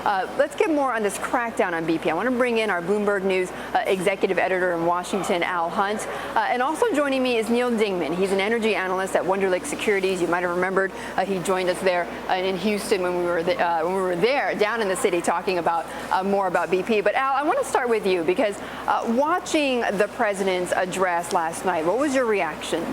Let's get more on this crackdown on BP. I want to bring in our Bloomberg News executive editor in Washington, Al Hunt. And also joining me is Neal Dingmann. He's an energy analyst at Wunderlich Securities. You might have remembered he joined us there in Houston when we were there down in the city talking about more about BP. But Al, I want to start with you because watching the president's address last night, what was your reaction?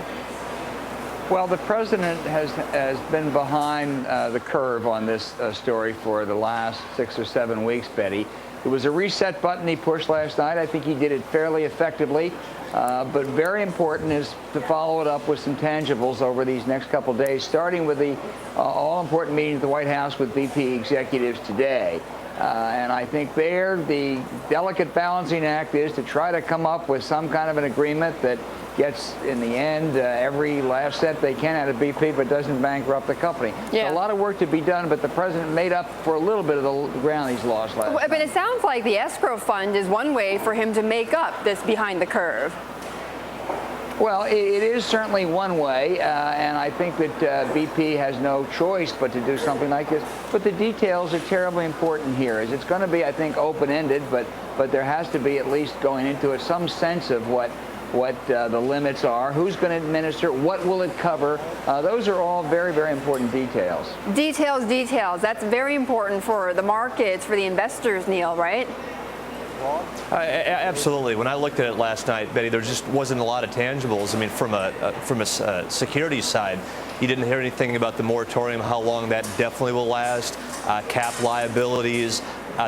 Well, the president has been behind the curve on this story for the last 6 or 7 weeks, Betty. It was a reset button he pushed last night. I think he did it fairly effectively. But very important is to follow it up with some tangibles over these next couple of days, starting with the all-important meeting at the White House with BP executives today. And I think there the delicate balancing act is to try to come up with some kind of an agreement that gets, in the end, every last cent they can out of BP, but doesn't bankrupt the company. Yeah. So a lot of work to be done, but the president made up for a little bit of the ground he's lost last night. But it sounds like the escrow fund is one way for him to make up this behind the curve. Well, it is certainly one way, and I think that BP has no choice but to do something like this. But the details are terribly important here. It's going to be, I think, open-ended, but there has to be, at least going into it, some sense of what the limits are, who's going to administer, what will it cover. Those are all very, very important details. Details. That's very important for the markets, for the investors, Neal, right? Absolutely. When I looked at it last night, Betty, there just wasn't a lot of tangibles. I mean, from a securities side, you didn't hear anything about the moratorium, how long that definitely will last, cap liabilities,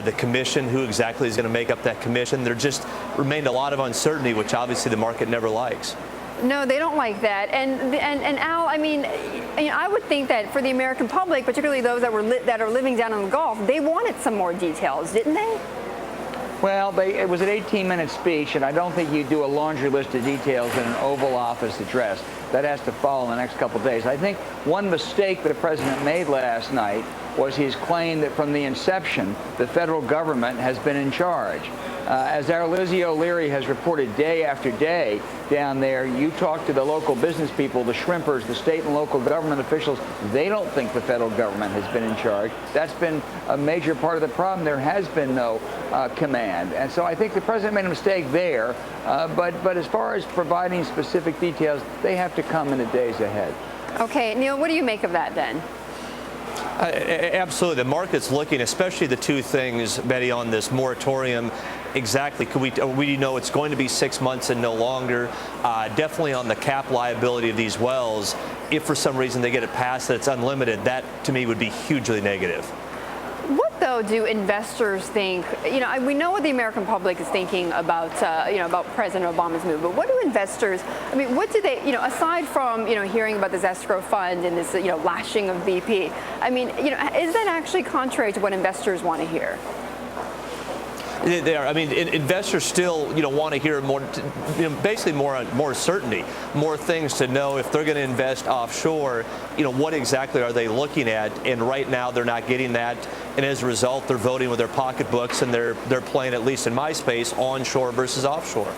the commission, who exactly is going to make up that commission. There just remained a lot of uncertainty, which obviously the market never likes. No, they don't like that. And Al, I mean, I would think that for the American public, particularly those that are living down in the Gulf, they wanted some more details, didn't they? Well, it was an 18-minute speech, and I don't think you do a laundry list of details in an Oval Office address. That has to follow in the next couple of days. I think one mistake that the president made last night was his claim that from the inception, the federal government has been in charge. As our Lizzie O'Leary has reported day after day down there, you talk to the local business people, the shrimpers, the state and local government officials, they don't think the federal government has been in charge. That's been a major part of the problem. There has been no command. And so I think the president made a mistake there. But as far as providing specific details, they have to come in the days ahead. Okay, Neal, what do you make of that then? Absolutely. The market's looking, especially the two things, Betty, on this moratorium. Exactly. We know it's going to be 6 months and no longer. Definitely on the cap liability of these wells. If for some reason they get it passed that it's unlimited, that to me would be hugely negative. What, though, do investors think? We know what the American public is thinking about, about President Obama's move. But what do investors? I mean, what do they? Aside from hearing about this escrow fund and this lashing of BP. I mean, is that actually contrary to what investors want to hear? They are. I mean, investors still, want to hear more, basically more certainty, more things to know if they're going to invest offshore. What exactly are they looking at? And right now, they're not getting that, and as a result, they're voting with their pocketbooks, and they're playing, at least in my space, onshore versus offshore.